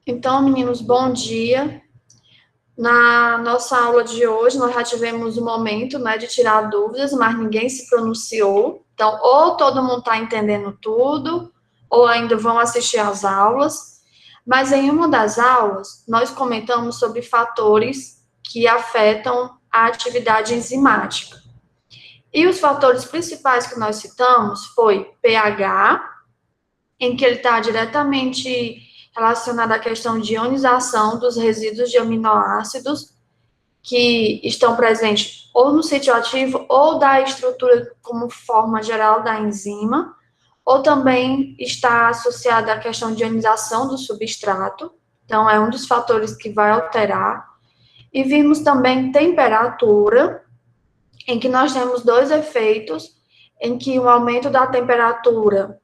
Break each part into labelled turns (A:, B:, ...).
A: Então, meninos, bom dia. Na nossa aula de hoje, nós já tivemos o momento, né, de tirar dúvidas, mas ninguém se pronunciou. Então, ou todo mundo está entendendo tudo, ou ainda vão assistir às aulas. Mas em uma das aulas, nós comentamos sobre fatores que afetam a atividade enzimática. E os fatores principais que nós citamos foi pH, em que ele está diretamente relacionado à questão de ionização dos resíduos de aminoácidos que estão presentes ou no sítio ativo ou da estrutura como forma geral da enzima, ou também está associado à questão de ionização do substrato, então é um dos fatores que vai alterar. E vimos também temperatura, em que nós temos dois efeitos, em que o aumento da temperatura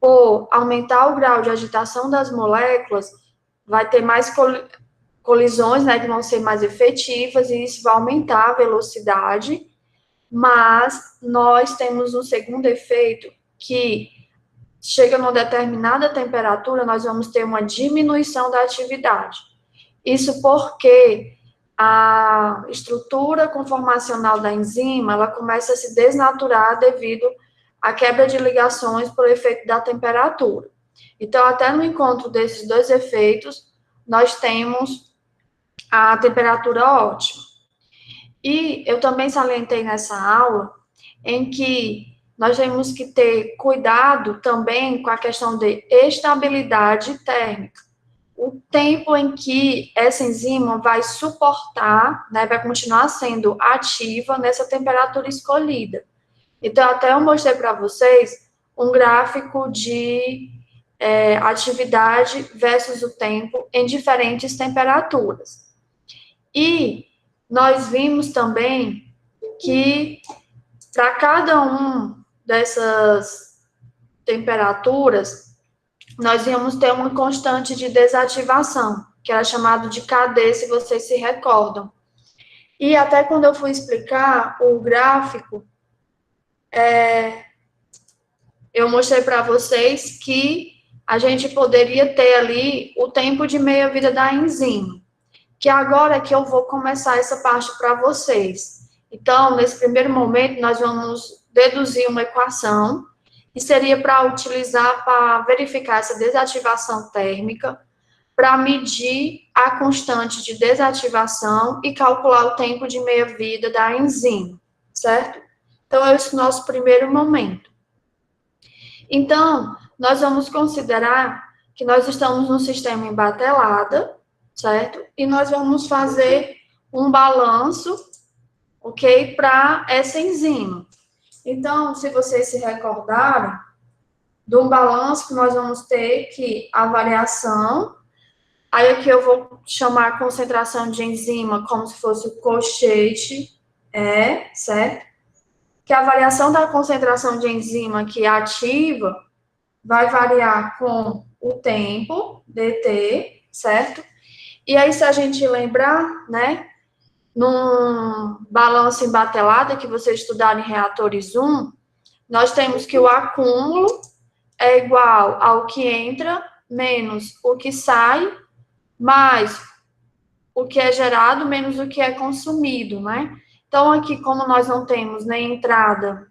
A: por aumentar o grau de agitação das moléculas, vai ter mais colisões, né, que vão ser mais efetivas, e isso vai aumentar a velocidade, mas nós temos um segundo efeito, que chega numa determinada temperatura, nós vamos ter uma diminuição da atividade. Isso porque a estrutura conformacional da enzima, ela começa a se desnaturar devido à quebra de ligações por efeito da temperatura. Então, até no encontro desses dois efeitos, nós temos a temperatura ótima. E eu também salientei nessa aula em que nós temos que ter cuidado também com a questão de estabilidade térmica. O tempo em que essa enzima vai suportar, né, vai continuar sendo ativa nessa temperatura escolhida. Então, até eu mostrei para vocês um gráfico de atividade versus o tempo em diferentes temperaturas. E nós vimos também que para cada um dessas temperaturas, nós íamos ter uma constante de desativação, que era chamado de KD, se vocês se recordam. E até quando eu fui explicar o gráfico, eu mostrei para vocês que a gente poderia ter ali o tempo de meia-vida da enzima, que agora é que eu vou começar essa parte para vocês. Então, nesse primeiro momento, nós vamos deduzir uma equação, e seria para utilizar para verificar essa desativação térmica, para medir a constante de desativação e calcular o tempo de meia-vida da enzima, certo? Então, esse é o nosso primeiro momento. Então, nós vamos considerar que nós estamos num sistema em batelada, certo? E nós vamos fazer um balanço, ok? Para essa enzima. Então, se vocês se recordarem, de um balanço que nós vamos ter que a variação, aí aqui eu vou chamar a concentração de enzima como se fosse o colchete, certo? Que a variação da concentração de enzima que é ativa vai variar com o tempo, dt, certo? E aí, se a gente lembrar, né, num balanço em batelada, que vocês estudaram em reatores 1, nós temos que o acúmulo é igual ao que entra menos o que sai, mais o que é gerado menos o que é consumido, né? Então, aqui, como nós não temos nem entrada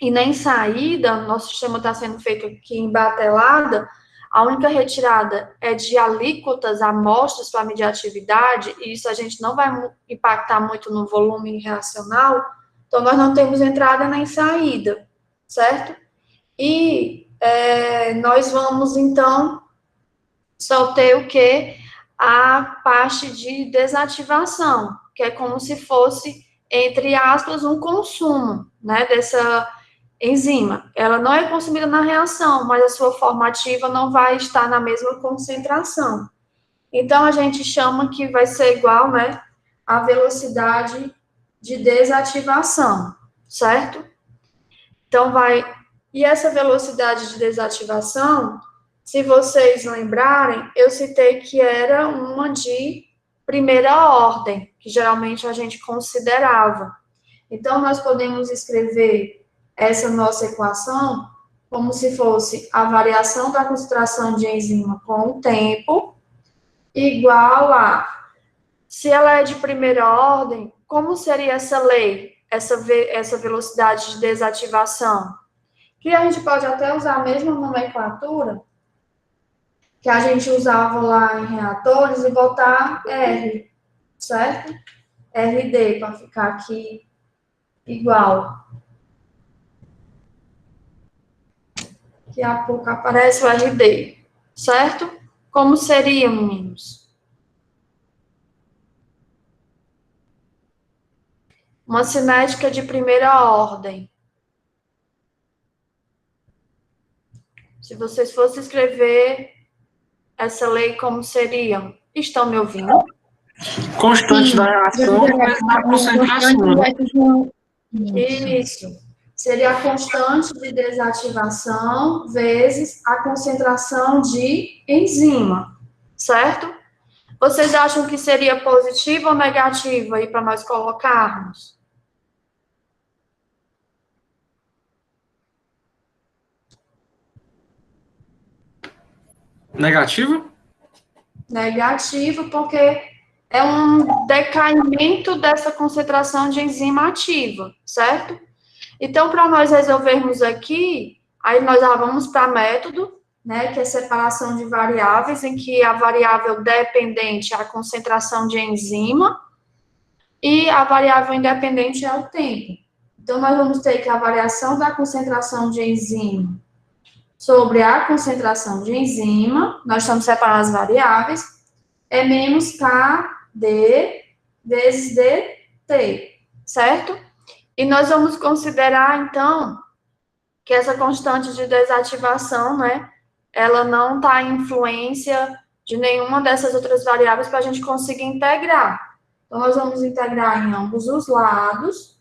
A: e nem saída, nosso sistema está sendo feito aqui em batelada, a única retirada é de alíquotas, amostras para medir a atividade, e isso a gente não vai impactar muito no volume reacional, então nós não temos entrada nem saída, certo? E nós vamos, então, só ter o quê? A parte de desativação, que é como se fosse, entre aspas, um consumo, né, dessa enzima. Ela não é consumida na reação, mas a sua forma ativa não vai estar na mesma concentração. Então, a gente chama que vai ser igual, né, a velocidade de desativação, certo? Então, E essa velocidade de desativação, se vocês lembrarem, eu citei que era uma de primeira ordem, que geralmente a gente considerava. Então, nós podemos escrever essa nossa equação como se fosse a variação da concentração de enzima com o tempo, igual a... Se ela é de primeira ordem, como seria essa lei, essa velocidade de desativação? Que a gente pode até usar a mesma nomenclatura que a gente usava lá em reatores e botar R, certo? RD, para ficar aqui igual. Daqui a pouco aparece o RD, certo? Como seria, meninos? Uma cinética de primeira ordem. Se vocês fossem escrever essa lei, como seriam? Estão me ouvindo?
B: Constante da reação vezes a concentração, né?
A: Isso. Seria a constante de desativação vezes a concentração de enzima, certo? Vocês acham que seria positivo ou negativo aí para nós colocarmos?
B: Negativo?
A: Negativo, porque é um decaimento dessa concentração de enzima ativa, certo? Então, para nós resolvermos aqui, aí nós já vamos para método, né, que é separação de variáveis, em que a variável dependente é a concentração de enzima e a variável independente é o tempo. Então, nós vamos ter que a variação da concentração de enzima sobre a concentração de enzima, nós estamos separando as variáveis, é menos KD vezes DT, certo? E nós vamos considerar, então, que essa constante de desativação, né, ela não está em influência de nenhuma dessas outras variáveis para a gente conseguir integrar. Então, nós vamos integrar em ambos os lados,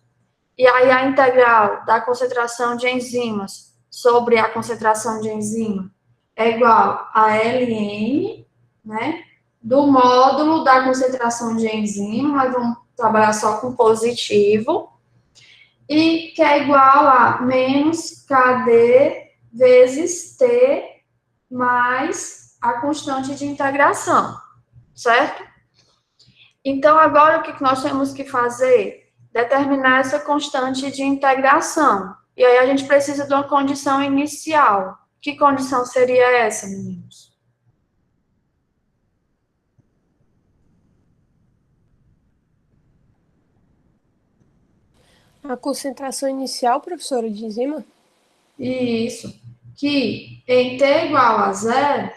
A: e aí a integral da concentração de enzimas sobre a concentração de enzima é igual a Ln, né, do módulo da concentração de enzima, nós vamos trabalhar só com positivo, e que é igual a menos KD vezes T mais a constante de integração, certo? Então, agora o que nós temos que fazer? Determinar essa constante de integração. E aí a gente precisa de uma condição inicial. Que condição seria essa, meninos?
C: A concentração inicial, professora, de enzima?
A: Isso. Que em T igual a zero,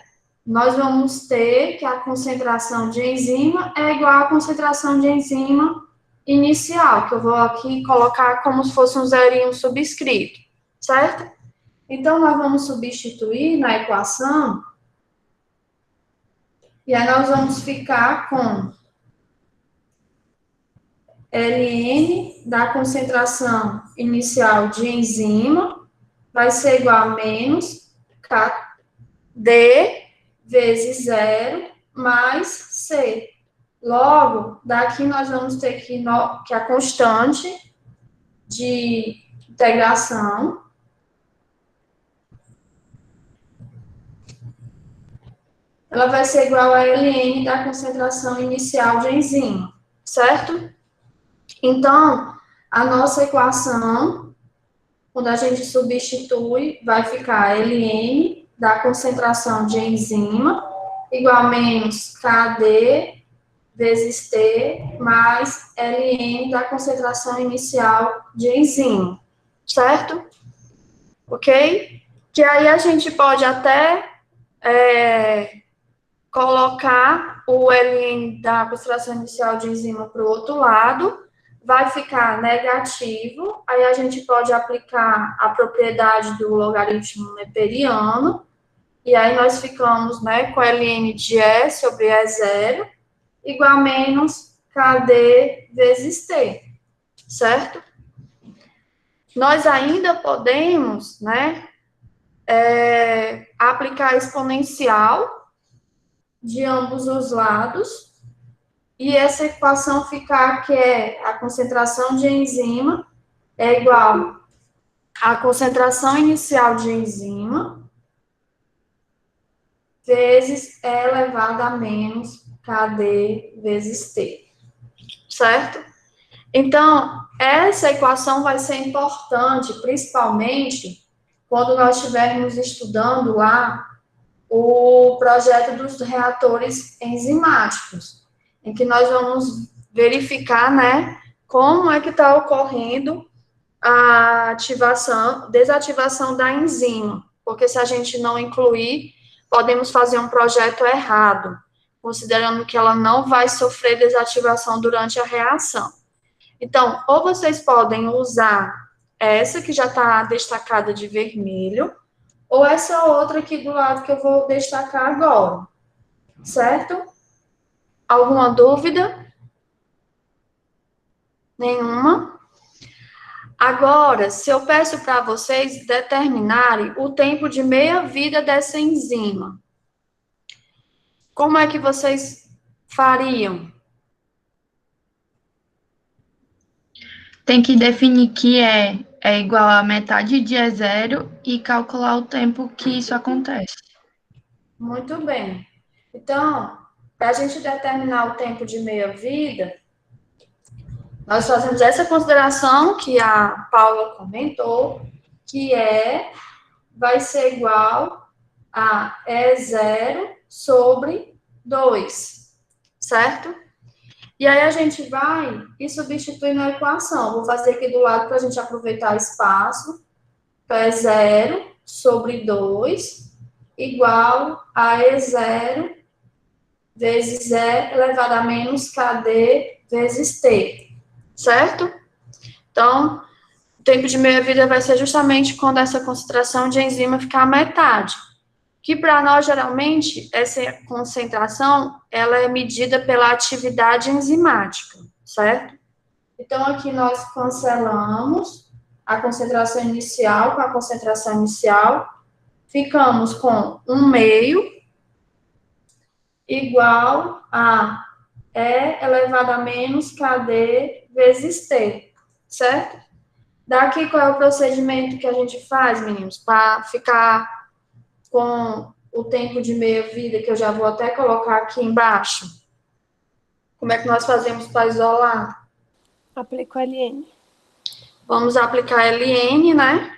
A: nós vamos ter que a concentração de enzima é igual à concentração de enzima inicial, que eu vou aqui colocar como se fosse um zerinho subscrito, certo? Então, nós vamos substituir na equação, e aí nós vamos ficar com Ln da concentração inicial de enzima vai ser igual a menos KD vezes zero mais C. Logo, daqui nós vamos ter que a constante de integração ela vai ser igual a Ln da concentração inicial de enzima, certo? Então, a nossa equação, quando a gente substitui, vai ficar Ln da concentração de enzima igual a menos KD vezes T mais Ln da concentração inicial de enzima, certo? Ok? Que aí a gente pode até colocar o Ln da concentração inicial de enzima para o outro lado, vai ficar negativo, aí a gente pode aplicar a propriedade do logaritmo neperiano, e aí nós ficamos, né, com Ln de E sobre E0, igual a menos KD vezes T, certo? Nós ainda podemos, né, aplicar a exponencial de ambos os lados, e essa equação ficar que é a concentração de enzima é igual à concentração inicial de enzima vezes E elevado a menos KD vezes T, certo? Então, essa equação vai ser importante, principalmente quando nós estivermos estudando lá o projeto dos reatores enzimáticos, em que nós vamos verificar, né, como é que está ocorrendo a ativação, desativação da enzima, porque se a gente não incluir, podemos fazer um projeto errado, considerando que ela não vai sofrer desativação durante a reação. Então, ou vocês podem usar essa que já está destacada de vermelho, ou essa outra aqui do lado que eu vou destacar agora, certo? Alguma dúvida? Nenhuma? Agora, se eu peço para vocês determinarem o tempo de meia-vida dessa enzima, como é que vocês fariam?
D: Tem que definir que é igual a metade de E0 e calcular o tempo que isso acontece.
A: Muito bem. Então, para a gente determinar o tempo de meia-vida, nós fazemos essa consideração que a Paula comentou, que vai ser igual a E0 sobre 2, certo? E aí a gente vai e substitui na equação. Vou fazer aqui do lado para a gente aproveitar espaço. E0 sobre 2 igual a E0 vezes E elevado a menos KD vezes T, certo? Então, o tempo de meia-vida vai ser justamente quando essa concentração de enzima ficar a metade. Que para nós, geralmente, essa concentração, ela é medida pela atividade enzimática, certo? Então, aqui nós cancelamos a concentração inicial com a concentração inicial, ficamos com 1/2 igual a E elevado a menos KD vezes T, certo? Daqui, qual é o procedimento que a gente faz, meninos, para ficar com o tempo de meia-vida, que eu já vou até colocar aqui embaixo? Como é que nós fazemos para isolar?
C: Aplico LN.
A: Vamos aplicar LN, né?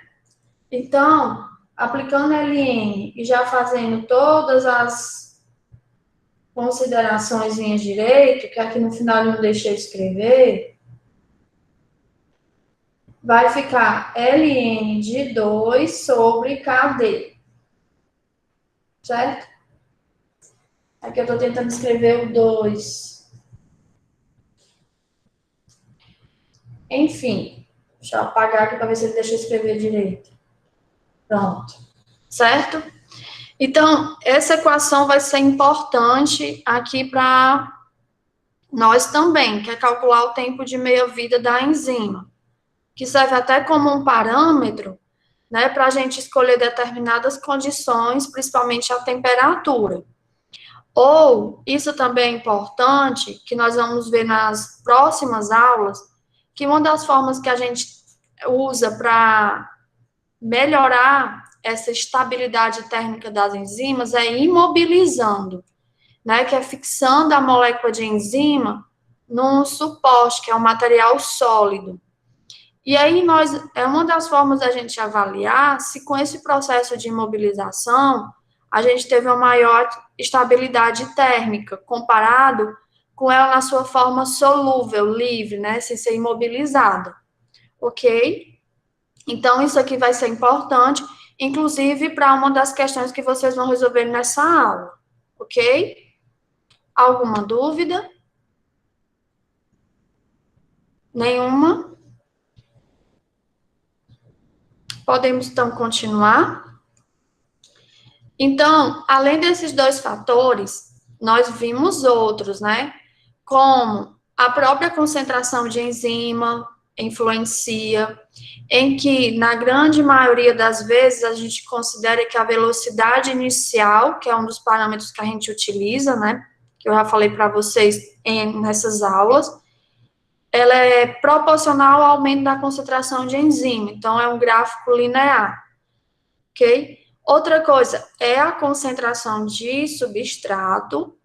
A: Então, aplicando LN e já fazendo todas as considerações direito, que aqui no final eu não deixei escrever, vai ficar LN de 2 sobre KD. Certo? Aqui eu estou tentando escrever o 2. Enfim, deixa eu apagar aqui para ver se ele deixa eu escrever direito. Pronto. Certo? Então, essa equação vai ser importante aqui para nós também, que é calcular o tempo de meia-vida da enzima, que serve até como um parâmetro, né, para a gente escolher determinadas condições, principalmente a temperatura. Ou, isso também é importante, que nós vamos ver nas próximas aulas, que uma das formas que a gente usa para melhorar essa estabilidade térmica das enzimas é imobilizando, né, que é fixando a molécula de enzima num suporte, que é um material sólido. E aí, é uma das formas da gente avaliar se com esse processo de imobilização a gente teve uma maior estabilidade térmica, comparado com ela na sua forma solúvel, livre, né, sem ser imobilizada, ok? Então, isso aqui vai ser importante, inclusive para uma das questões que vocês vão resolver nessa aula, ok? Alguma dúvida? Nenhuma? Podemos, então, continuar? Então, além desses dois fatores, nós vimos outros, né? Como a própria concentração de enzima influencia, em que, na grande maioria das vezes, a gente considera que a velocidade inicial, que é um dos parâmetros que a gente utiliza, né? Que eu já falei para vocês nessas aulas, ela é proporcional ao aumento da concentração de enzima, então é um gráfico linear, ok? Outra coisa é a concentração de substrato,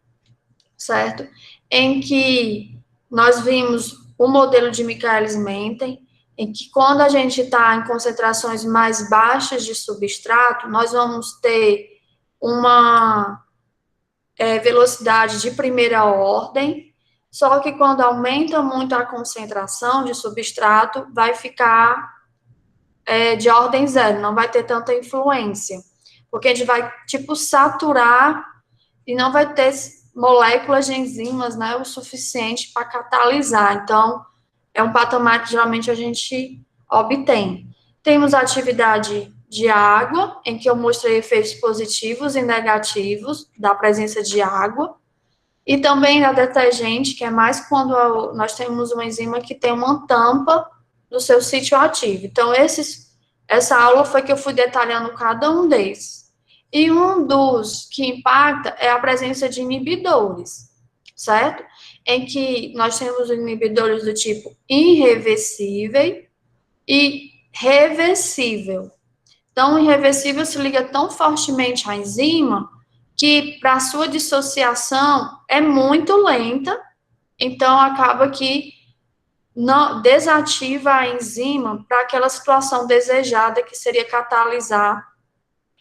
A: certo? Em que nós vimos o modelo de Michaelis-Menten, em que quando a gente está em concentrações mais baixas de substrato, nós vamos ter uma velocidade de primeira ordem, só que quando aumenta muito a concentração de substrato, vai ficar de ordem zero, não vai ter tanta influência, porque a gente vai, tipo, saturar e não vai ter moléculas de enzimas, né, o suficiente para catalisar. Então, é um patamar que geralmente a gente obtém. Temos a atividade de água, em que eu mostrei efeitos positivos e negativos da presença de água, e também a detergente, que é mais quando nós temos uma enzima que tem uma tampa do seu sítio ativo. Então, essa aula foi que eu fui detalhando cada um desses. E um dos que impacta é a presença de inibidores, certo? Em que nós temos inibidores do tipo irreversível e reversível. Então, o irreversível se liga tão fortemente à enzima que, para sua dissociação, é muito lenta, então acaba que não desativa a enzima para aquela situação desejada, que seria catalisar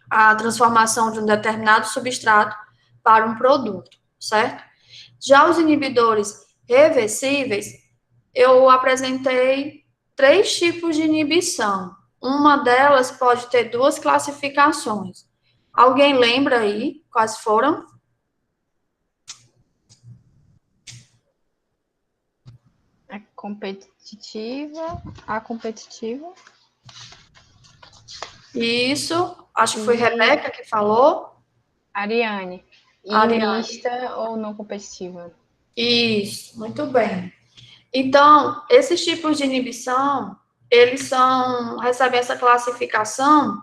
A: a transformação de um determinado substrato para um produto, certo? Já os inibidores reversíveis, eu apresentei 3 tipos de inibição. Uma delas pode ter 2 classificações. Alguém lembra aí quais foram?
E: A competitiva, a competitiva.
A: Isso, acho que foi Rebeca que falou.
E: Ariane. E
A: Ariane.
E: mista ou não competitiva?
A: Isso, muito bem. Então, esses tipos de inibição, eles recebem essa classificação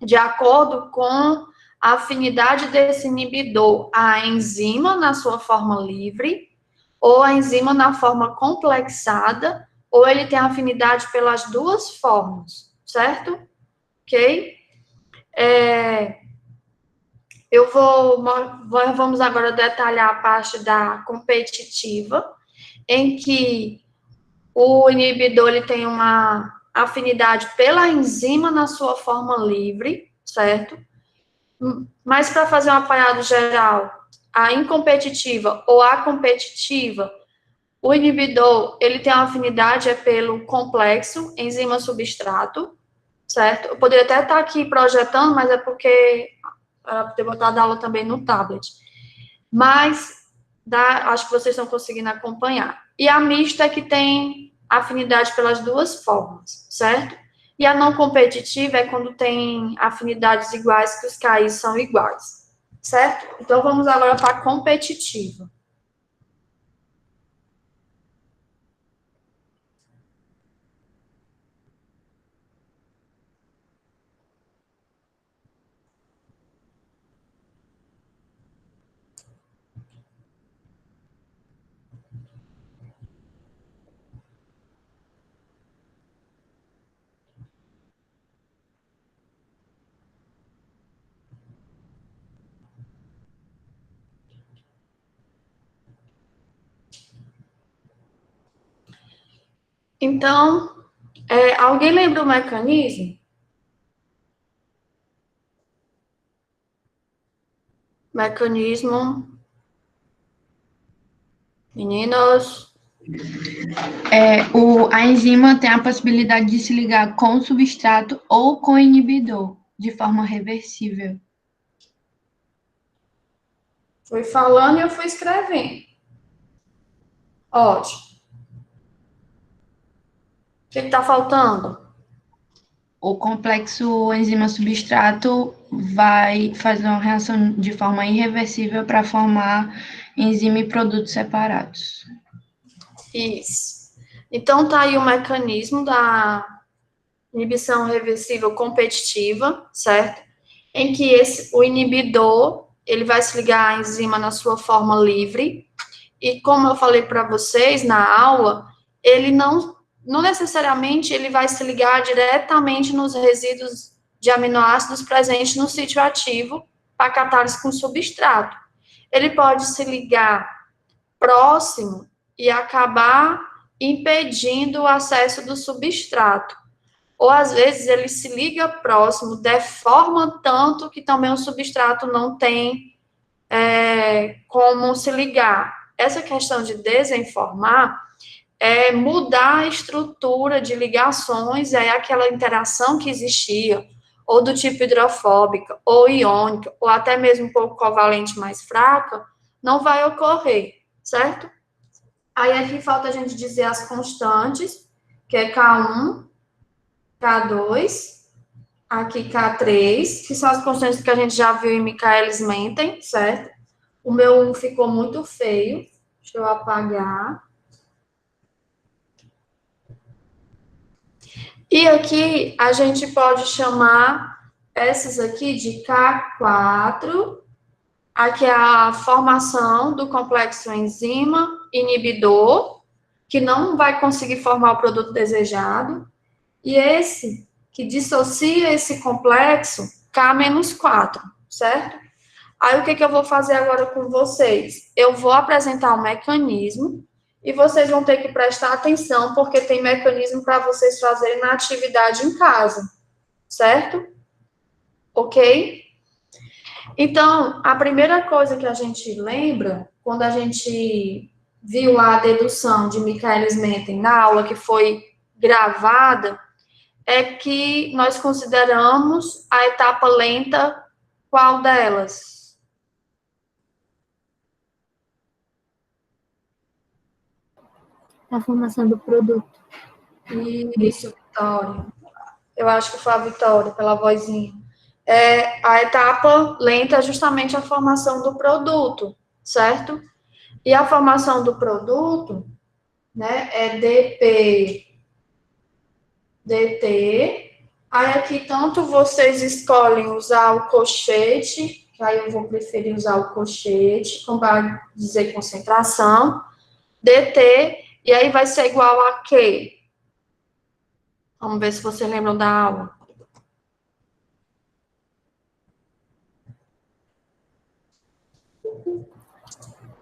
A: de acordo com a afinidade desse inibidor à enzima na sua forma livre, ou a enzima na forma complexada, ou ele tem afinidade pelas 2 formas, certo? Ok? Vamos agora detalhar a parte da competitiva, em que o inibidor ele tem uma afinidade pela enzima na sua forma livre, certo? Mas para fazer um apanhado geral, a incompetitiva ou a competitiva, o inibidor ele tem uma afinidade pelo complexo enzima-substrato, certo? Eu poderia até estar aqui projetando, mas é porque ter botado a aula também no tablet. Mas acho que vocês estão conseguindo acompanhar. E a mista é que tem afinidade pelas 2 formas, certo? E a não competitiva é quando tem afinidades iguais, que os KIs são iguais, certo? Então, vamos agora para a competitiva. Então, alguém lembra o mecanismo? Mecanismo. Meninos.
D: A enzima tem a possibilidade de se ligar com o substrato ou com o inibidor, de forma reversível.
A: Fui falando e eu fui escrevendo. Ótimo. O que está faltando?
D: O complexo enzima-substrato vai fazer uma reação de forma irreversível para formar enzima e produtos separados.
A: Isso. Então, tá aí o mecanismo da inibição reversível competitiva, certo? Em que o inibidor, ele vai se ligar à enzima na sua forma livre, e como eu falei para vocês na aula, ele não necessariamente ele vai se ligar diretamente nos resíduos de aminoácidos presentes no sítio ativo para catálise com substrato. Ele pode se ligar próximo e acabar impedindo o acesso do substrato. Ou, às vezes, ele se liga próximo, deforma tanto que também o substrato não tem como se ligar. Essa questão de desenformar é mudar a estrutura de ligações, e aí aquela interação que existia, ou do tipo hidrofóbica, ou iônica, ou até mesmo um pouco covalente mais fraca, não vai ocorrer, certo? Aí aqui falta a gente dizer as constantes, que é K1, K2, aqui K3, que são as constantes que a gente já viu em Michaelis-Menten, certo? O meu 1 ficou muito feio, deixa eu apagar. E aqui a gente pode chamar essas aqui de K4, aqui é a formação do complexo enzima inibidor, que não vai conseguir formar o produto desejado, e esse que dissocia esse complexo, K-4, certo? Aí o que eu vou fazer agora com vocês? Eu vou apresentar um mecanismo, e vocês vão ter que prestar atenção, porque tem mecanismo para vocês fazerem na atividade em casa, certo? Ok? Então, a primeira coisa que a gente lembra, quando a gente viu lá a dedução de Michaelis-Menten na aula que foi gravada, é que nós consideramos a etapa lenta, qual delas?
F: A formação do produto.
A: Isso, Vitória. Eu acho que foi a Vitória, pela vozinha. A etapa lenta é justamente a formação do produto, certo? E a formação do produto, né, é DP, DT. Aí aqui, tanto vocês escolhem usar o colchete, que aí eu vou preferir usar o colchete, como vai dizer concentração, DT, e aí vai ser igual a quê? Vamos ver se vocês lembram da aula.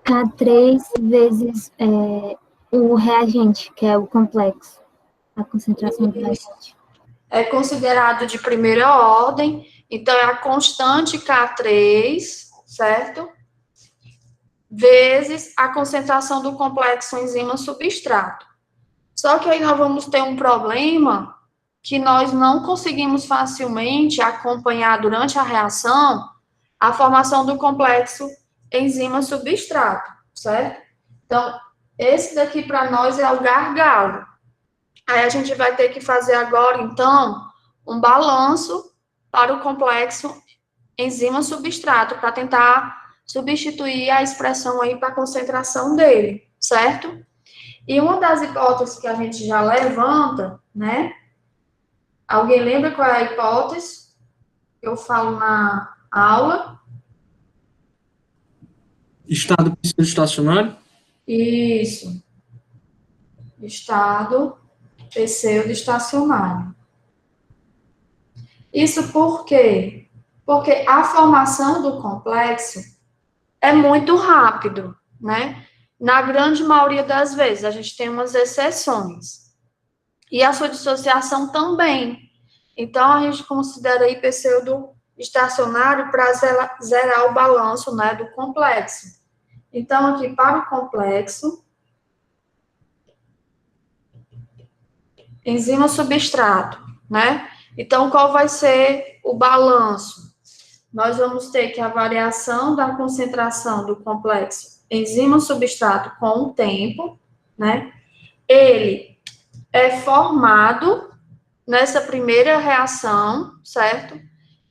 F: K3 vezes o reagente, que é o complexo, a concentração do reagente.
A: É considerado de primeira ordem, então é a constante K3, certo? Vezes a concentração do complexo enzima-substrato. Só que aí nós vamos ter um problema que nós não conseguimos facilmente acompanhar durante a reação a formação do complexo enzima-substrato, certo? Então, esse daqui para nós é o gargalo. Aí a gente vai ter que fazer agora, então, um balanço para o complexo enzima-substrato, para tentar substituir a expressão aí para a concentração dele, certo? E uma das hipóteses que a gente já levanta, né? Alguém lembra qual é a hipótese? Eu falo na aula.
B: Estado pseudo-estacionário?
A: Isso. Estado pseudo-estacionário. Isso por quê? Porque a formação do complexo é muito rápido, né? Na grande maioria das vezes, a gente tem umas exceções. E a sua dissociação também. Então, a gente considera aí pseudo-estacionário para zerar o balanço, né, do complexo. Então, aqui para o complexo, enzima-substrato, né? Então, qual vai ser o balanço? Nós vamos ter que a variação da concentração do complexo enzima-substrato com o tempo, né? Ele é formado nessa primeira reação, certo?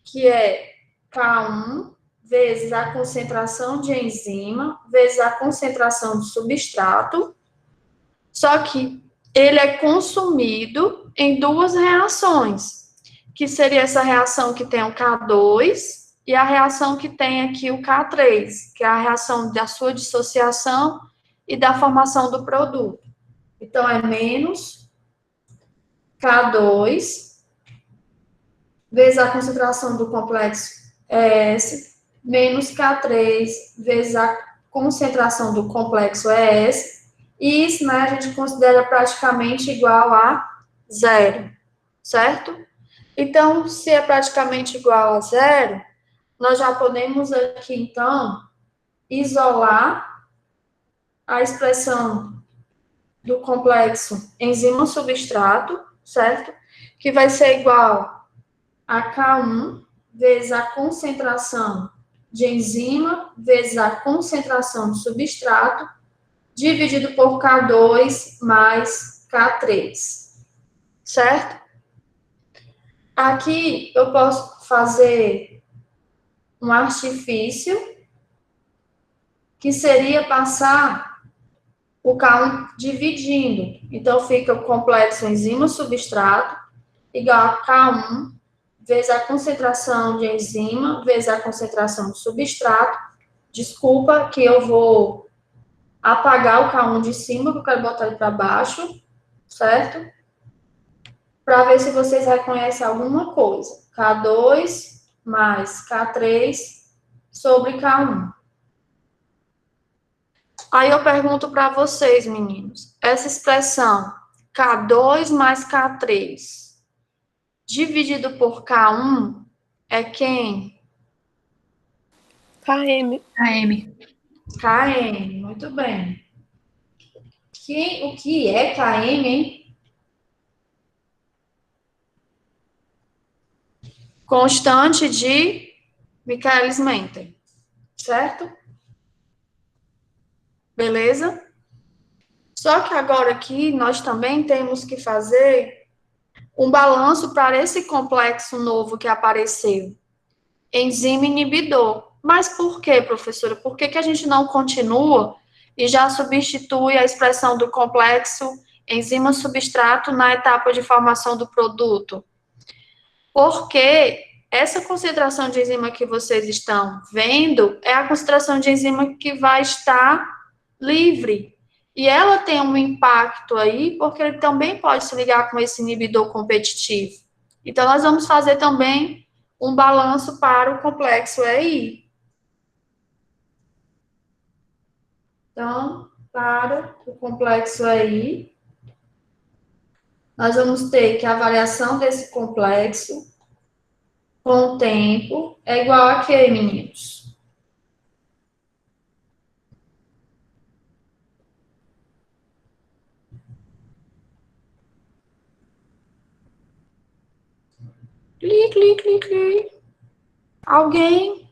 A: Que é K1 vezes a concentração de enzima vezes a concentração de substrato, só que ele é consumido em duas reações, que seria essa reação que tem o K2 e a reação que tem aqui o K3, que é a reação da sua dissociação e da formação do produto. Então, é menos K2 vezes a concentração do complexo S, menos K3 vezes a concentração do complexo é essa, e isso, né, a gente considera praticamente igual a zero, certo? Então, se é praticamente igual a zero, nós já podemos aqui, então, isolar a expressão do complexo enzima-substrato, certo? Que vai ser igual a K1 vezes a concentração de enzima vezes a concentração de substrato, dividido por K2 mais K3, certo? Aqui eu posso fazer um artifício, que seria passar o K1 dividindo. Então, fica o complexo enzima-substrato igual a K1 vezes a concentração de enzima vezes a concentração de substrato. Desculpa que eu vou apagar o K1 de cima, que eu quero botar ele para baixo, certo? Para ver se vocês reconhecem alguma coisa. K2 mais K3 sobre K1. Aí eu pergunto para vocês, meninos, essa expressão K2 mais K3 dividido por K1 é quem?
C: KM.
D: AM.
A: Km, muito bem. O que é Km, hein? Constante de Michaelis-Menten, certo? Beleza? Só que agora aqui nós também temos que fazer um balanço para esse complexo novo que apareceu. Enzima inibidor. Mas por quê, professora? Por que a gente não continua e já substitui a expressão do complexo enzima-substrato na etapa de formação do produto? Porque essa concentração de enzima que vocês estão vendo é a concentração de enzima que vai estar livre. E ela tem um impacto aí, porque ele também pode se ligar com esse inibidor competitivo. Então, nós vamos fazer também um balanço para o complexo EI. Então, para o complexo EI, nós vamos ter que a variação desse complexo com o tempo é igual a quê, meninos? Cli. Alguém?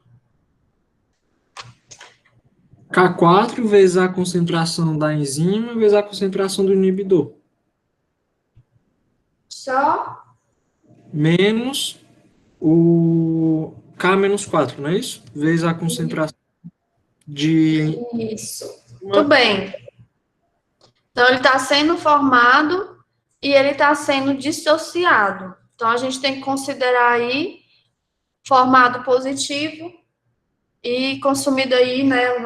B: K4 vezes a concentração da enzima vezes a concentração do inibidor.
A: Só?
B: Menos o K-4, não é isso? Vezes a concentração de...
A: Isso. Tudo bem. Então, ele está sendo formado e ele está sendo dissociado. Então, a gente tem que considerar aí formado positivo e consumido aí, né,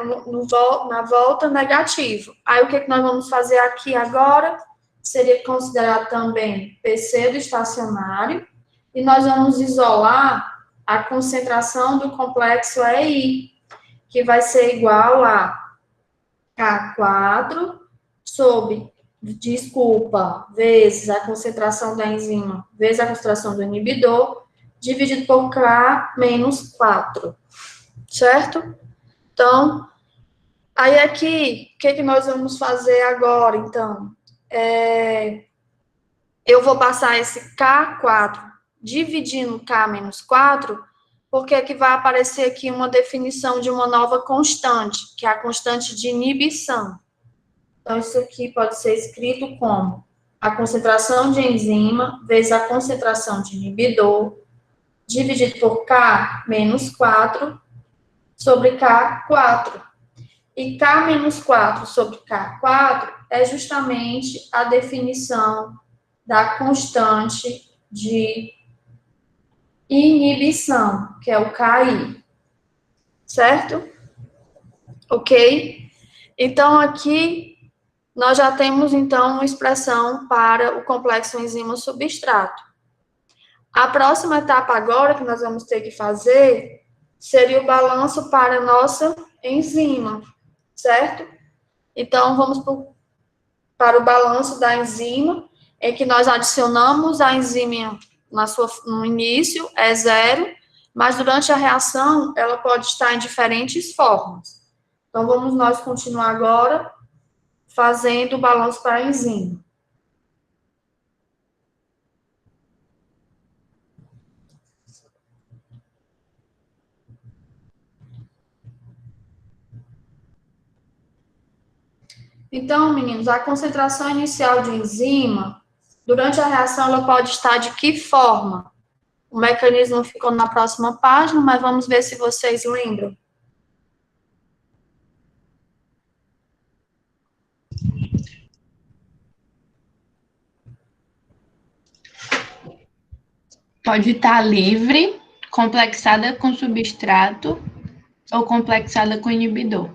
A: na volta negativo. Aí, o que nós vamos fazer aqui agora seria considerar também PC do estacionário e nós vamos isolar a concentração do complexo EI, que vai ser igual a K4 vezes a concentração da enzima, vezes a concentração do inibidor, dividido por K menos 4, certo? Então, aí aqui, o que nós vamos fazer agora, então? Eu vou passar esse K4 dividindo K menos 4, porque aqui vai aparecer aqui uma definição de uma nova constante, que é a constante de inibição. Então, isso aqui pode ser escrito como a concentração de enzima vezes a concentração de inibidor, dividido por K menos 4 sobre K4. E K menos 4 sobre K4 é justamente a definição da constante de inibição, que é o KI. Certo? Ok? Então, aqui nós já temos, então, uma expressão para o complexo enzima-substrato. A próxima etapa agora que nós vamos ter que fazer seria o balanço para a nossa enzima, certo? Então, vamos para o balanço da enzima, em que nós adicionamos a enzima no início, é 0, mas durante a reação, ela pode estar em diferentes formas. Então, vamos nós continuar agora fazendo o balanço para a enzima. Então, meninos, a concentração inicial de enzima, durante a reação, ela pode estar de que forma? O mecanismo ficou na próxima página, mas vamos ver se vocês lembram.
D: Pode estar livre, complexada com substrato ou complexada com inibidor.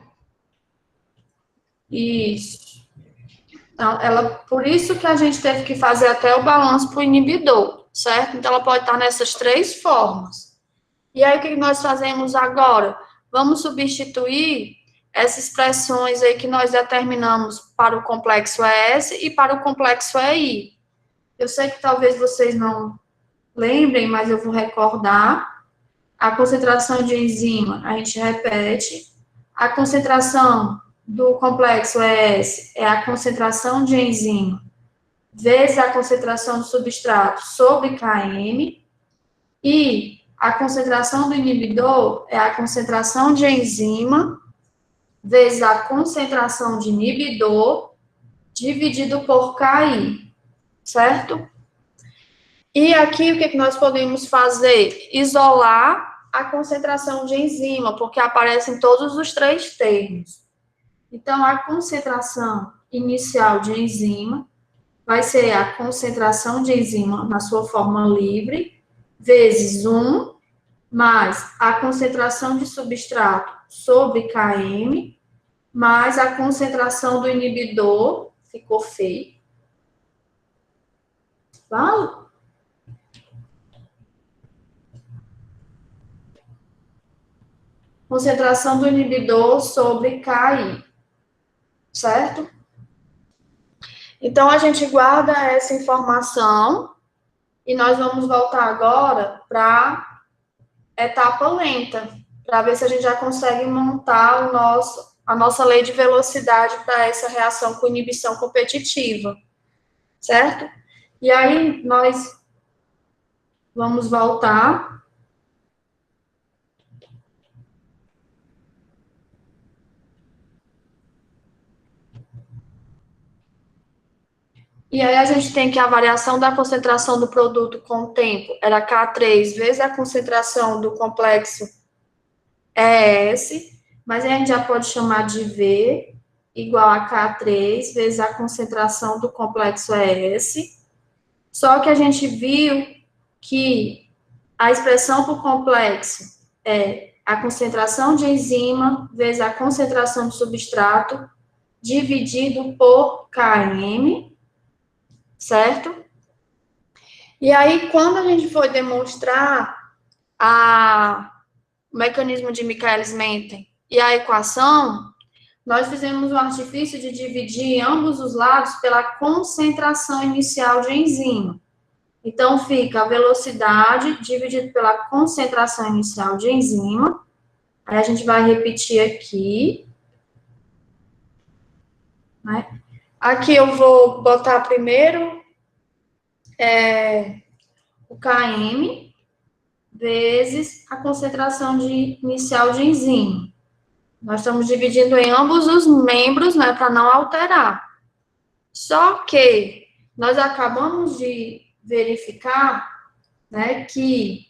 A: Isso. Então, por isso que a gente teve que fazer até o balanço para o inibidor, certo? Então, ela pode estar nessas 3 formas. E aí, o que nós fazemos agora? Vamos substituir essas expressões aí que nós determinamos para o complexo ES e para o complexo EI. Eu sei que talvez vocês não lembrem, mas eu vou recordar. A concentração de enzima, a gente repete. A concentração do complexo ES é a concentração de enzima vezes a concentração do substrato sobre Km. E a concentração do inibidor é a concentração de enzima vezes a concentração de inibidor dividido por Ki, certo? E aqui, o que nós podemos fazer? Isolar a concentração de enzima, porque aparecem todos os 3 termos. Então, a concentração inicial de enzima vai ser a concentração de enzima na sua forma livre, vezes 1, mais a concentração de substrato sobre Km, mais a concentração do inibidor, ficou feio. Vale? Concentração do inibidor sobre Ki, certo? Então, a gente guarda essa informação e nós vamos voltar agora para a etapa lenta, para ver se a gente já consegue montar a nossa lei de velocidade para essa reação com inibição competitiva, certo? E aí, nós vamos voltar. E aí, a gente tem que a variação da concentração do produto com o tempo era K3 vezes a concentração do complexo ES, mas aí a gente já pode chamar de V igual a K3 vezes a concentração do complexo ES. Só que a gente viu que a expressão para o complexo é a concentração de enzima vezes a concentração de substrato dividido por Km, certo? E aí, quando a gente foi demonstrar o mecanismo de Michaelis-Menten e a equação, nós fizemos o artifício de dividir ambos os lados pela concentração inicial de enzima. Então, fica a velocidade dividido pela concentração inicial de enzima. Aí, a gente vai repetir aqui, né? Aqui eu vou botar primeiro o Km vezes a concentração inicial de enzima. Nós estamos dividindo em ambos os membros, né, para não alterar. Só que nós acabamos de verificar, né, que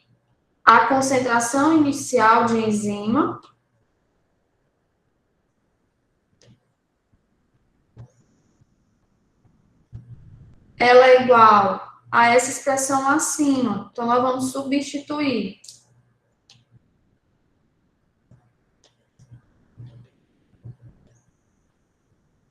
A: a concentração inicial de enzima ela é igual a essa expressão acima. Então, nós vamos substituir.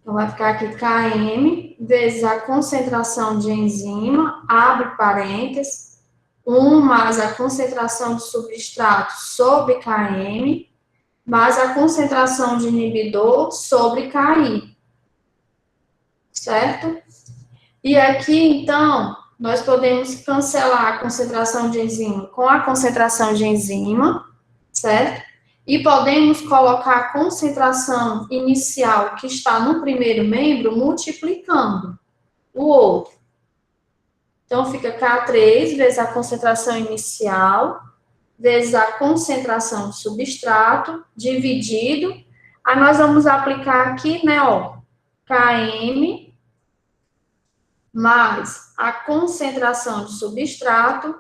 A: Então, vai ficar aqui Km vezes a concentração de enzima, abre parênteses, 1 mais a concentração de substrato sobre Km, mais a concentração de inibidor sobre KI, certo? E aqui, então, nós podemos cancelar a concentração de enzima com a concentração de enzima, certo? E podemos colocar a concentração inicial que está no primeiro membro multiplicando o outro. Então, fica K3 vezes a concentração inicial, vezes a concentração de substrato, dividido. Aí nós vamos aplicar aqui, né, ó, Km mais a concentração de substrato,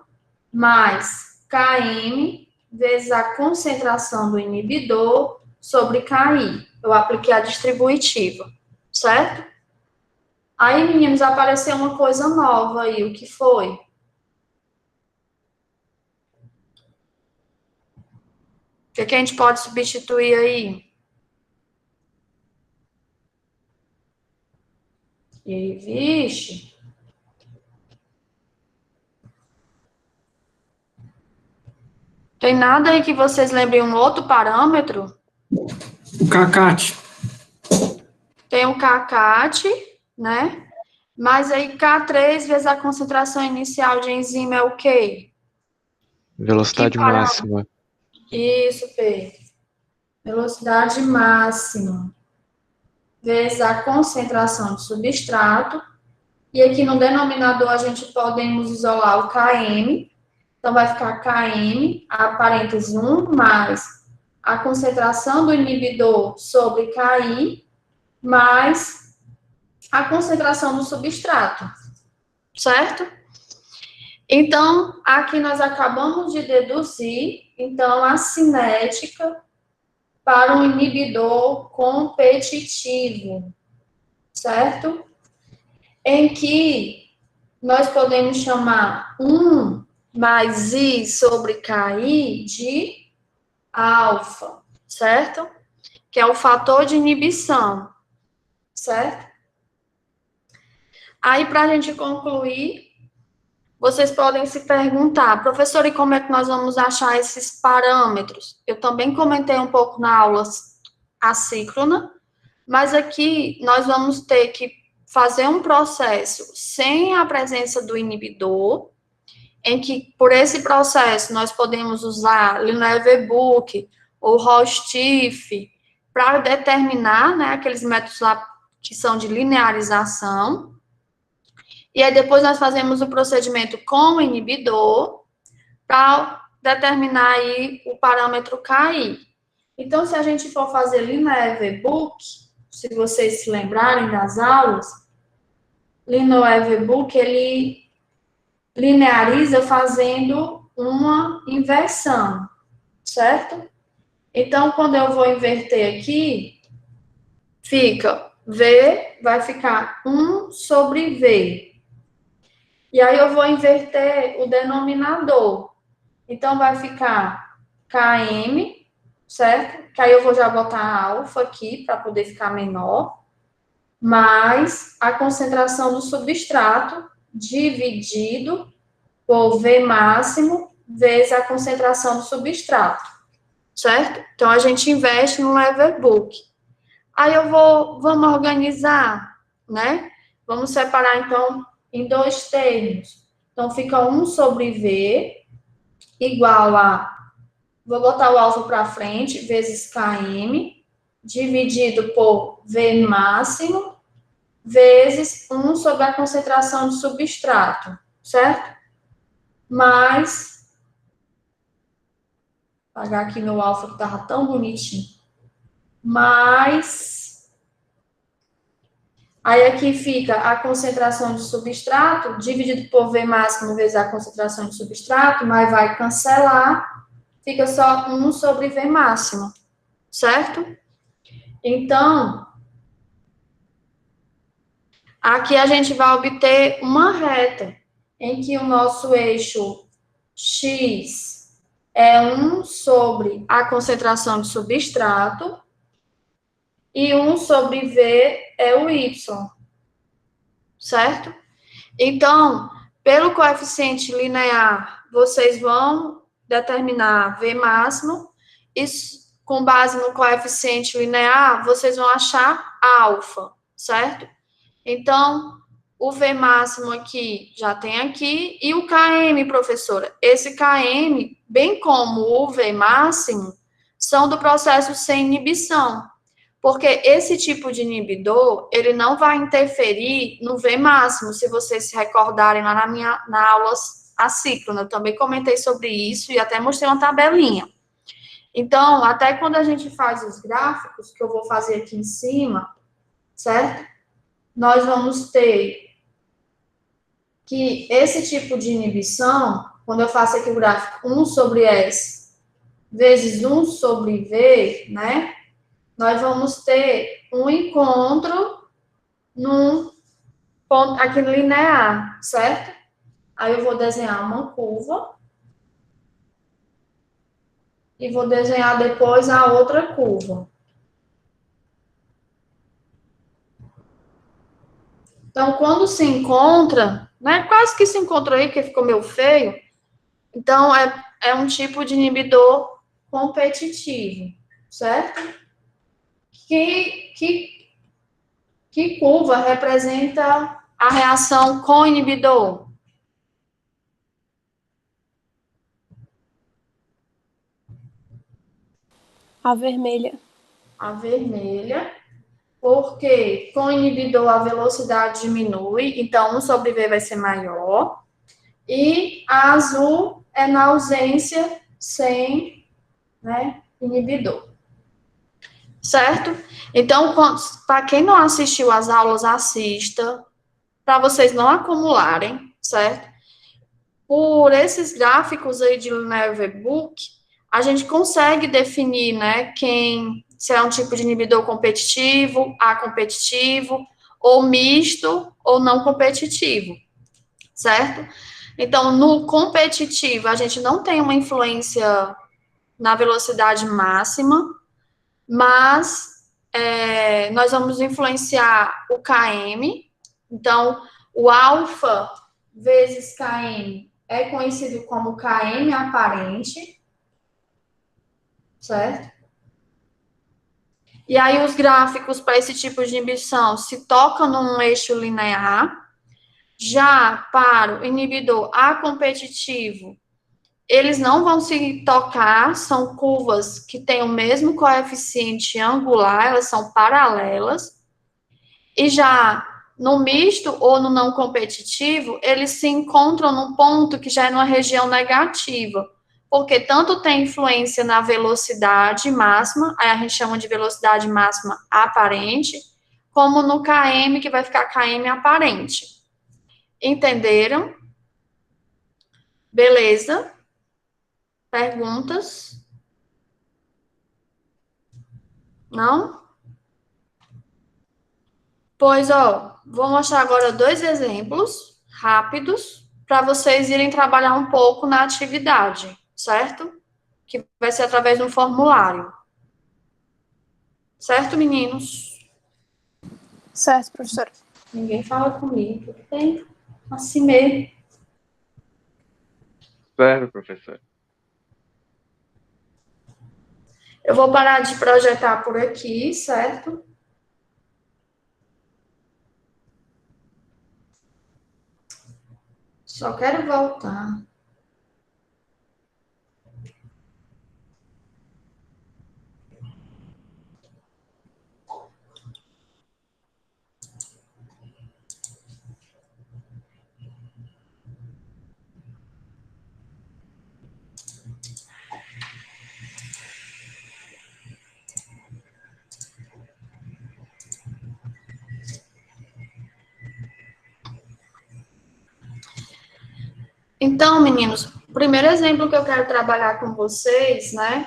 A: mais Km, vezes a concentração do inibidor sobre Ki. Eu apliquei a distributiva, certo? Aí, meninos, apareceu uma coisa nova aí, o que foi? O que a gente pode substituir aí? E aí, vixe. Tem nada aí que vocês lembrem um outro parâmetro?
B: O CACAT.
A: Tem o CACAT, né? Mas aí K3 vezes a concentração inicial de enzima é o quê?
G: Velocidade máxima.
A: Isso, Fê. Velocidade máxima vezes a concentração de substrato. E aqui no denominador a gente podemos isolar o Km. Então, vai ficar Km, a parênteses 1, mais a concentração do inibidor sobre Ki, mais a concentração do substrato, certo? Então, aqui nós acabamos de deduzir, então, a cinética para um inibidor competitivo, certo? Em que nós podemos chamar 1 mais I sobre KI de alfa, certo? Que é o fator de inibição, certo? Aí, para a gente concluir, vocês podem se perguntar, professor, e como é que nós vamos achar esses parâmetros? Eu também comentei um pouco na aula assíncrona, mas aqui nós vamos ter que fazer um processo sem a presença do inibidor, em que, por esse processo, nós podemos usar Lineweber-Book ou Rostiff para determinar, né, aqueles métodos lá que são de linearização. E aí, depois, nós fazemos o procedimento com o inibidor para determinar aí o parâmetro KI. Então, se a gente for fazer Lineweber-Book, se vocês se lembrarem das aulas, Lineweber-Book, ele lineariza fazendo uma inversão, certo? Então, quando eu vou inverter aqui, fica V, vai ficar 1 sobre V. E aí eu vou inverter o denominador. Então, vai ficar Km, certo? Que aí eu vou já botar alfa aqui, para poder ficar menor, mais a concentração do substrato, dividido por V máximo, vezes a concentração do substrato, certo? Então, a gente investe no Lineweber-Book. Aí vamos organizar, né? Vamos separar, então, em dois termos. Então, fica 1 sobre V, igual a, vou botar o alfa para frente, vezes Km, dividido por V máximo, vezes 1 sobre a concentração de substrato, certo? Mais, vou apagar aqui meu alfa que estava tão bonitinho, mais, aí aqui fica a concentração de substrato, dividido por V máximo vezes a concentração de substrato, mas vai cancelar, fica só 1 sobre V máximo, certo? Então, aqui a gente vai obter uma reta, em que o nosso eixo X é 1 sobre a concentração de substrato, e 1 sobre V é o Y, certo? Então, pelo coeficiente linear, vocês vão determinar V máximo, com base no coeficiente linear, vocês vão achar alfa, certo? Então, o V máximo aqui já tem aqui, e o Km, professora, esse Km, bem como o V máximo, são do processo sem inibição, porque esse tipo de inibidor, ele não vai interferir no V máximo, se vocês se recordarem lá na aula assíncrona, eu também comentei sobre isso e até mostrei uma tabelinha. Então, até quando a gente faz os gráficos, que eu vou fazer aqui em cima, certo? Nós vamos ter que esse tipo de inibição, quando eu faço aqui o gráfico 1 sobre S vezes 1 sobre V, né? Nós vamos ter um encontro num ponto aqui linear, certo? Aí eu vou desenhar uma curva e vou desenhar depois a outra curva. Então, quando se encontra, né, quase que se encontrou aí, porque ficou meio feio, então é um tipo de inibidor competitivo, certo? Que curva representa a reação com inibidor?
C: A vermelha.
A: A vermelha, porque com inibidor a velocidade diminui, então 1 sobre V vai ser maior, e a azul é na ausência sem, né, inibidor. Certo? Então, para quem não assistiu às aulas, assista, para vocês não acumularem, certo? Por esses gráficos aí de Linear V-Book, a gente consegue definir, né, se é um tipo de inibidor competitivo, acompetitivo, ou misto, ou não competitivo, certo? Então, no competitivo, a gente não tem uma influência na velocidade máxima, mas nós vamos influenciar o Km. Então, o alfa vezes Km é conhecido como Km aparente, certo? E aí, os gráficos para esse tipo de inibição se tocam num eixo linear. Já para o inibidor acompetitivo, eles não vão se tocar, são curvas que têm o mesmo coeficiente angular, elas são paralelas. E já no misto ou no não competitivo, eles se encontram num ponto que já é numa região negativa, porque tanto tem influência na velocidade máxima, aí a gente chama de velocidade máxima aparente, como no Km, que vai ficar Km aparente. Entenderam? Beleza? Perguntas? Não? Pois, vou mostrar agora 2 exemplos rápidos para vocês irem trabalhar um pouco na atividade, certo? Que vai ser através de um formulário. Certo, meninos?
C: Certo, professora.
A: Ninguém fala comigo. Tem assim mesmo.
G: Certo, professor.
A: Eu vou parar de projetar por aqui, certo? Só quero voltar. Então, meninos, o primeiro exemplo que eu quero trabalhar com vocês, né,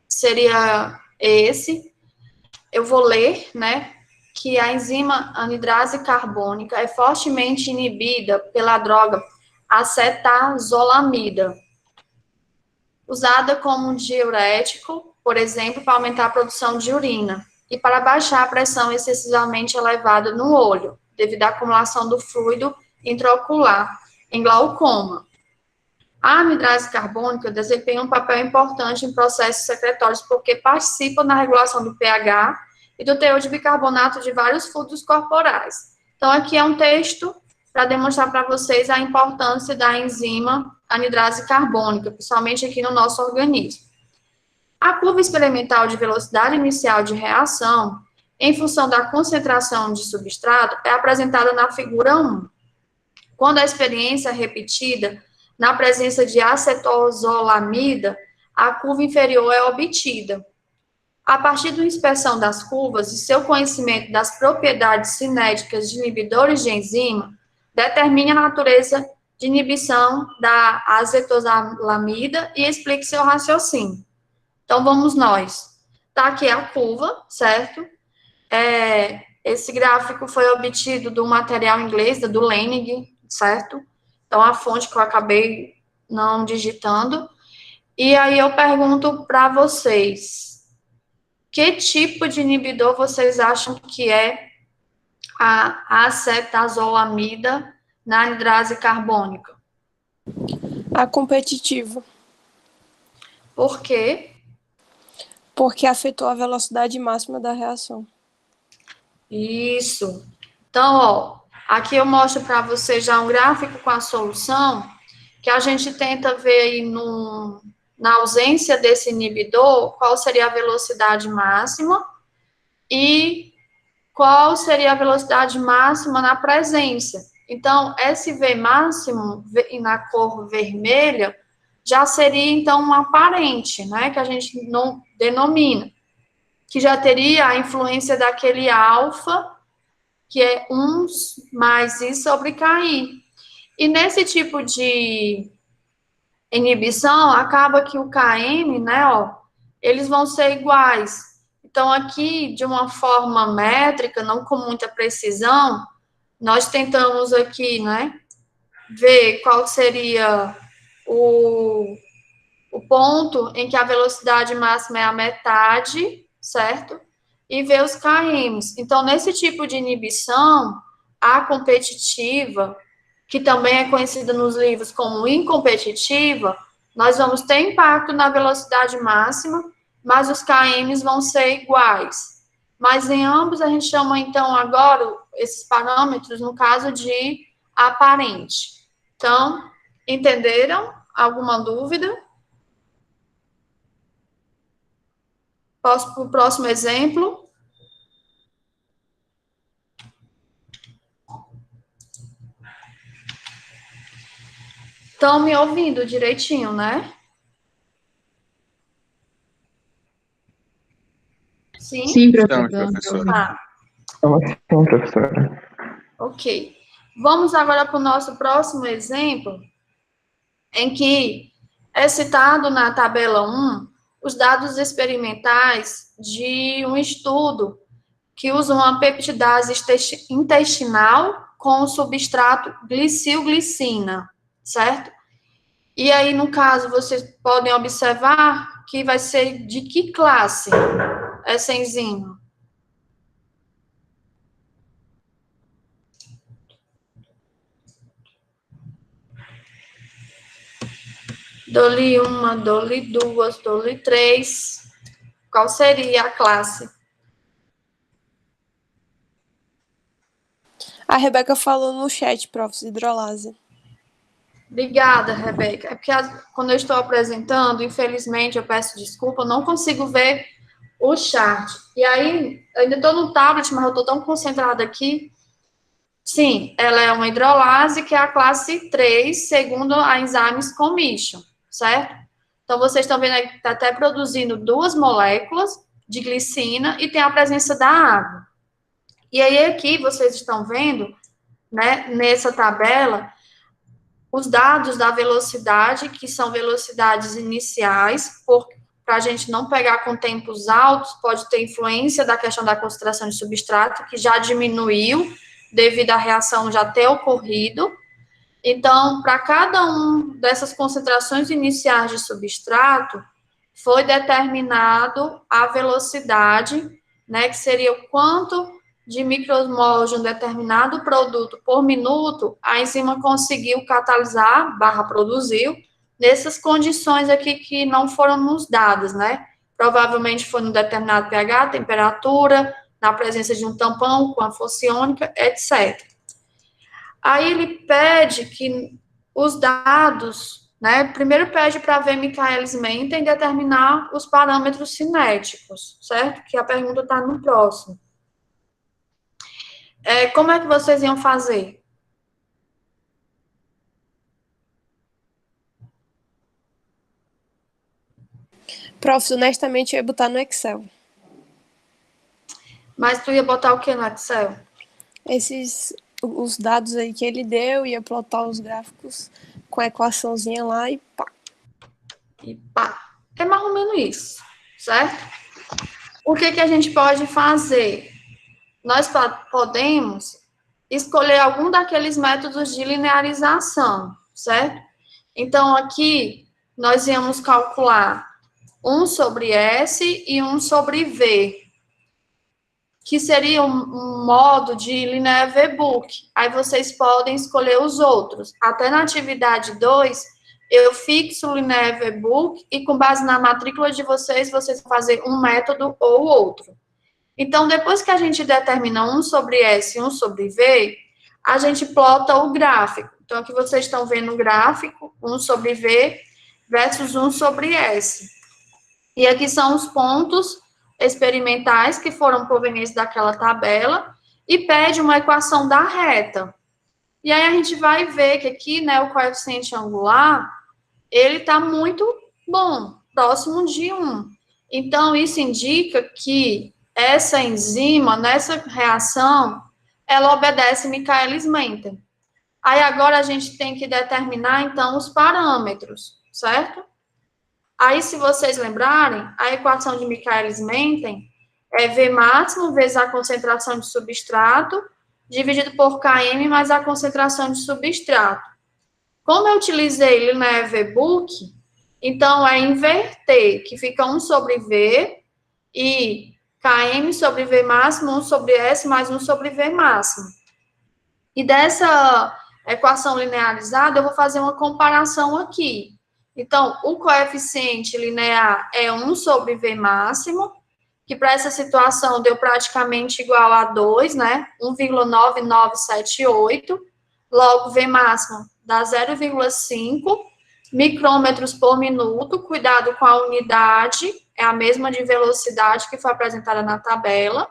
A: seria esse. Eu vou ler, né, que a enzima anidrase carbônica é fortemente inibida pela droga acetazolamida, usada como um diurético, por exemplo, para aumentar a produção de urina e para baixar a pressão excessivamente elevada no olho, devido à acumulação do fluido intraocular em glaucoma. A anidrase carbônica desempenha um papel importante em processos secretórios porque participa na regulação do pH e do teor de bicarbonato de vários fluidos corporais. Então, aqui é um texto para demonstrar para vocês a importância da enzima anidrase carbônica, principalmente aqui no nosso organismo. A curva experimental de velocidade inicial de reação, em função da concentração de substrato, é apresentada na figura 1. Quando a experiência é repetida, na presença de acetozolamida, a curva inferior é obtida. A partir da inspeção das curvas e seu conhecimento das propriedades cinéticas de inibidores de enzima, determine a natureza de inibição da acetozolamida e explique seu raciocínio. Então, vamos nós. Tá aqui a curva, certo? Esse gráfico foi obtido do material inglês, do Lenig, certo? Então, a fonte que eu acabei não digitando. E aí eu pergunto para vocês, que tipo de inibidor vocês acham que é a acetazolamida na anidrase carbônica?
C: A competitiva,
A: Por quê?
C: porque afetou a velocidade máxima da reação.
A: Isso. Então, ó, aqui eu mostro para vocês já um gráfico com a solução, que a gente tenta ver aí na ausência desse inibidor, qual seria a velocidade máxima e qual seria a velocidade máxima na presença. Então, SV máximo, na cor vermelha, já seria, então, um aparente, né, que a gente não denomina, que já teria a influência daquele alfa, que é 1 mais I sobre KI. E nesse tipo de inibição, acaba que o KM, né, ó, eles vão ser iguais. Então, aqui, de uma forma métrica, não com muita precisão, nós tentamos aqui, né, ver qual seria o ponto em que a velocidade máxima é a metade, certo? E ver os KMs. Então, nesse tipo de inibição, a competitiva, que também é conhecida nos livros como incompetitiva, nós vamos ter impacto na velocidade máxima, mas os KMs vão ser iguais. Mas em ambos a gente chama, então, agora, esses parâmetros, no caso de aparente. Então, entenderam? Alguma dúvida? Posso para o próximo exemplo? Estão me ouvindo direitinho, né? Sim?
D: Sim,
H: Então,
D: professor.
H: professora.
A: Tá.
I: Sim, professora.
A: Ok. Vamos agora para o nosso próximo exemplo, em que é citado na tabela 1 os dados experimentais de um estudo que usa uma peptidase intestinal com o substrato glicilglicina, certo? E aí, no caso, vocês podem observar que vai ser de que classe essa enzima? Dou-lhe uma, dou-lhe duas, dou-lhe três. Qual seria a classe?
C: A Rebeca falou no chat, prof, hidrolase.
A: Obrigada, Rebeca. É porque quando eu estou apresentando, infelizmente, eu peço desculpa, eu não consigo ver o chat. E aí, eu ainda estou no tablet, mas eu estou tão concentrada aqui. Sim, ela é uma hidrolase, que é a classe 3, segundo a Enzymes Commission, certo? Então, vocês estão vendo aí que está até produzindo 2 moléculas de glicina e tem a presença da água. E aí, aqui, vocês estão vendo, né, nessa tabela, os dados da velocidade, que são velocidades iniciais, para a gente não pegar com tempos altos, pode ter influência da questão da concentração de substrato, que já diminuiu, devido à reação já ter ocorrido. Então, para cada um dessas concentrações iniciais de substrato, foi determinado a velocidade, né, que seria o quanto de micromol de um determinado produto por minuto a enzima conseguiu catalisar, produziu, nessas condições aqui que não foram nos dadas, né? Provavelmente foi no determinado pH, temperatura, na presença de um tampão com a fosse iônica, etc. Aí ele pede que os dados, né? Primeiro pede para ver Michaelis-Menten e determinar os parâmetros cinéticos, certo? Que a pergunta está no próximo. Como é que vocês iam fazer?
C: Prof, honestamente, eu ia botar no Excel.
A: Mas tu ia botar o que no Excel?
C: Os dados aí que ele deu, ia plotar os gráficos com a equaçãozinha lá e pá.
A: E pá. É mais ou menos isso, certo? O que a gente pode fazer? Nós podemos escolher algum daqueles métodos de linearização, certo? Então, aqui, nós íamos calcular 1 sobre S e 1 sobre V, que seria um modo de Linear-V-Book. Aí vocês podem escolher os outros. Até na atividade 2, eu fixo o Linear-V-Book e, com base na matrícula de vocês vão fazer um método ou outro. Então, depois que a gente determina 1 sobre S e 1 sobre V, a gente plota o gráfico. Então, aqui vocês estão vendo o gráfico, 1 sobre V versus 1 sobre S. E aqui são os pontos experimentais que foram provenientes daquela tabela e pede uma equação da reta. E aí a gente vai ver que aqui, né, o coeficiente angular, ele está muito bom, próximo de 1. Então, isso indica que essa enzima, nessa reação, ela obedece Michaelis-Menten. Aí agora a gente tem que determinar, então, os parâmetros, certo? Aí, se vocês lembrarem, a equação de Michaelis-Menten é V máximo vezes a concentração de substrato, dividido por Km mais a concentração de substrato. Como eu utilizei Linear-V-Book, então é inverter, que fica 1 sobre V e Km sobre V máximo, 1 sobre S mais 1 sobre V máximo. E dessa equação linearizada, eu vou fazer uma comparação aqui. Então, o coeficiente linear é 1 sobre V máximo, que para essa situação deu praticamente igual a 2, né? 1,9978. Logo, V máximo dá 0,5 micrômetros por minuto. Cuidado com a unidade, é a mesma de velocidade que foi apresentada na tabela.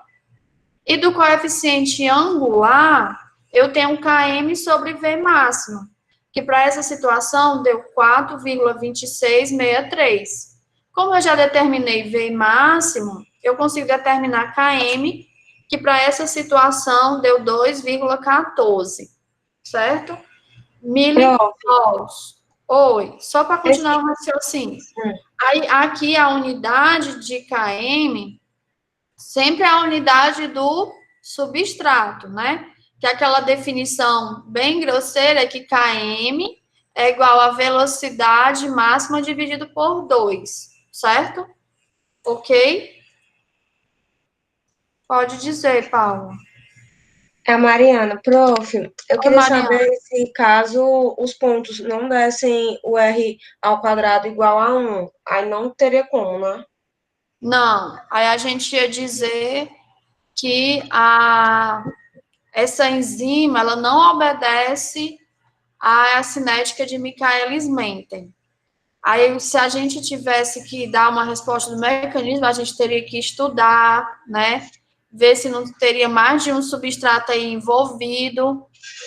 A: E do coeficiente angular, eu tenho Km sobre V máximo, que para essa situação deu 4,2663. Como eu já determinei V máximo, eu consigo determinar Km, que para essa situação deu 2,14, certo? Milivols. Oi, só para continuar o raciocínio. Aí, aqui a unidade de Km sempre é a unidade do substrato, né? Que é aquela definição bem grosseira que Km é igual a velocidade máxima dividido por 2, certo? Ok? Pode dizer, Paula.
H: É a Mariana. Prof, eu queria
A: Mariana.
H: saber se caso os pontos não dessem o R ao quadrado igual a 1, aí não teria como, né?
A: Não, aí a gente ia dizer que essa enzima, ela não obedece à cinética de Michaelis-Menten. Aí, se a gente tivesse que dar uma resposta do mecanismo, a gente teria que estudar, né? Ver se não teria mais de um substrato aí envolvido,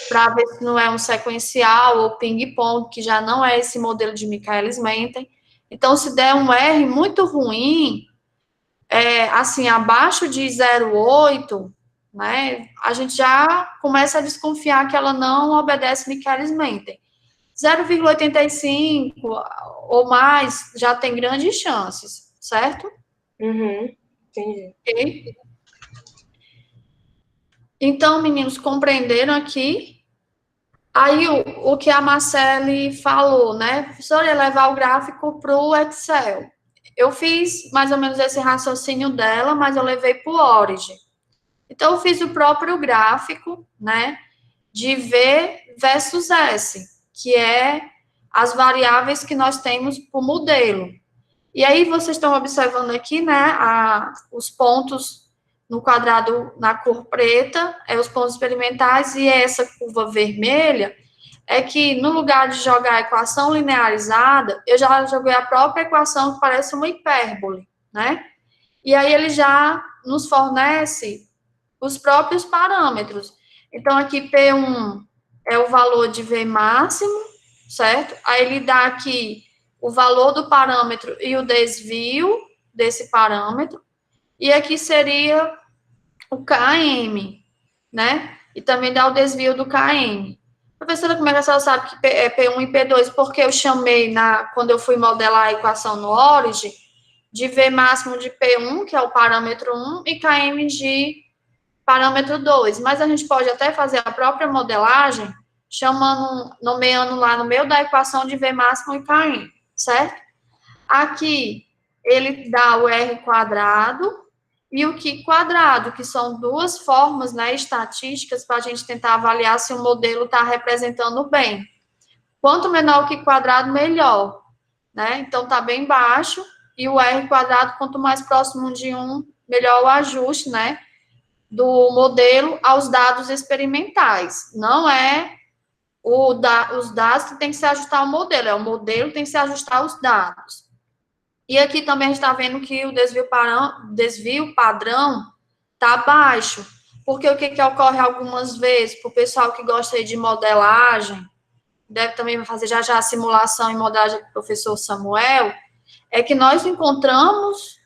A: para ver se não é um sequencial ou ping-pong, que já não é esse modelo de Michaelis-Menten. Então, se der um R muito ruim, assim, abaixo de 0,8, né, a gente já começa a desconfiar que ela não obedece Michaelis-Menten. 0,85 ou mais já tem grandes chances, certo?
H: Entendi.
A: Ok? Então, meninos, compreenderam aqui? Aí, o que a Marcele falou, né? Professora, ia levar o gráfico para o Excel. Eu fiz mais ou menos esse raciocínio dela, mas eu levei para o Origin. Então, eu fiz o próprio gráfico, né? De V versus S, que é as variáveis que nós temos para o modelo. E aí, vocês estão observando aqui, né, os pontos no quadrado na cor preta, os pontos experimentais, e essa curva vermelha é que, no lugar de jogar a equação linearizada, eu já joguei a própria equação que parece uma hipérbole, né? E aí, ele já nos fornece os próprios parâmetros. Então, aqui, P1 é o valor de V máximo, certo? Aí, ele dá aqui o valor do parâmetro e o desvio desse parâmetro. E aqui seria o KM, né? E também dá o desvio do KM. Professora, como é que a senhora sabe que é P1 e P2? Porque eu chamei, quando eu fui modelar a equação no Origin, de V máximo de P1, que é o parâmetro 1, e KM de parâmetro 2. Mas a gente pode até fazer a própria modelagem, nomeando lá no meio da equação de V máximo e KM, certo? Aqui, ele dá o R quadrado e o Q quadrado, que são duas formas, né, estatísticas para a gente tentar avaliar se o modelo está representando bem. Quanto menor o Q quadrado, melhor, né? Então, está bem baixo, e o R quadrado, quanto mais próximo de 1, melhor o ajuste, né, do modelo aos dados experimentais. Não é os dados que tem que se ajustar ao modelo, é o modelo que tem que se ajustar aos dados. E aqui também a gente está vendo que o desvio padrão está baixo, porque o que ocorre algumas vezes, para o pessoal que gosta de modelagem, deve também fazer já a simulação em modelagem com o professor Samuel, é que nós encontramos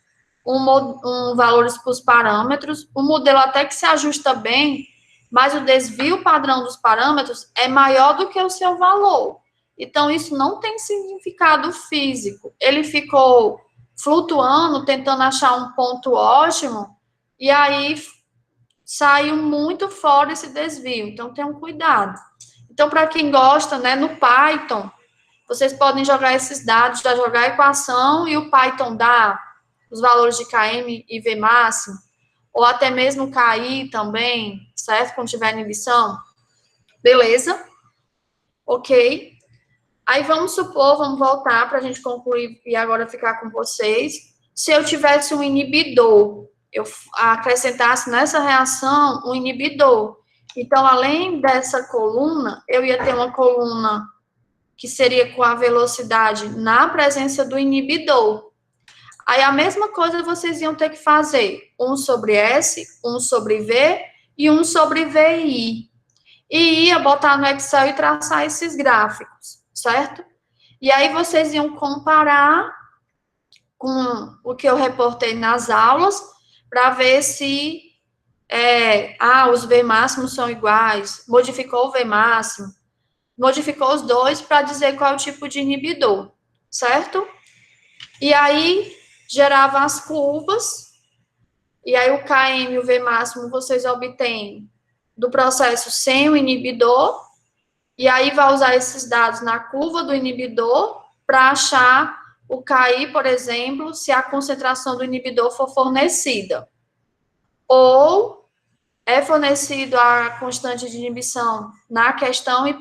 A: valores para os parâmetros, o modelo até que se ajusta bem, mas o desvio padrão dos parâmetros é maior do que o seu valor. Então, isso não tem significado físico. Ele ficou flutuando, tentando achar um ponto ótimo, e aí saiu muito fora esse desvio. Então, tenham cuidado. Então, para quem gosta, né, no Python, vocês podem jogar esses dados, já jogar a equação, e o Python dá os valores de KM e V máximo, ou até mesmo KI também, certo? Quando tiver inibição. Beleza? Ok. Aí vamos voltar para a gente concluir e agora ficar com vocês. Se eu tivesse um inibidor, eu acrescentasse nessa reação um inibidor. Então, além dessa coluna, eu ia ter uma coluna que seria com a velocidade na presença do inibidor. Aí a mesma coisa vocês iam ter que fazer, 1 sobre S, 1 sobre V e 1 sobre VI. E ia botar no Excel e traçar esses gráficos, certo? E aí vocês iam comparar com o que eu reportei nas aulas, para ver se os V máximos são iguais, modificou o V máximo, modificou os dois para dizer qual é o tipo de inibidor, certo? E aí gerava as curvas, e aí o KM e o V máximo vocês obtêm do processo sem o inibidor, e aí vai usar esses dados na curva do inibidor para achar o KI, por exemplo, se a concentração do inibidor for fornecida. Ou é fornecido a constante de inibição na questão e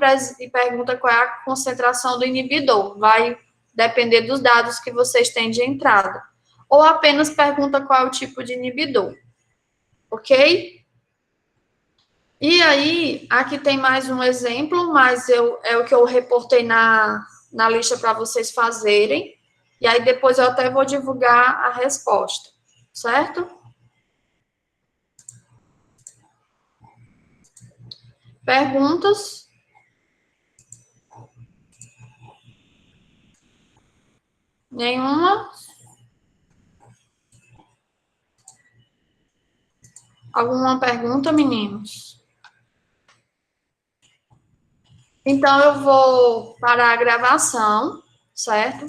A: pergunta qual é a concentração do inibidor. Vai depender dos dados que vocês têm de entrada. Ou apenas pergunta qual é o tipo de inibidor. Ok? E aí, aqui tem mais um exemplo, mas é o que eu reportei na lista para vocês fazerem. E aí, depois eu até vou divulgar a resposta. Certo? Perguntas? Nenhuma? Alguma pergunta, meninos? Então, eu vou parar a gravação, certo?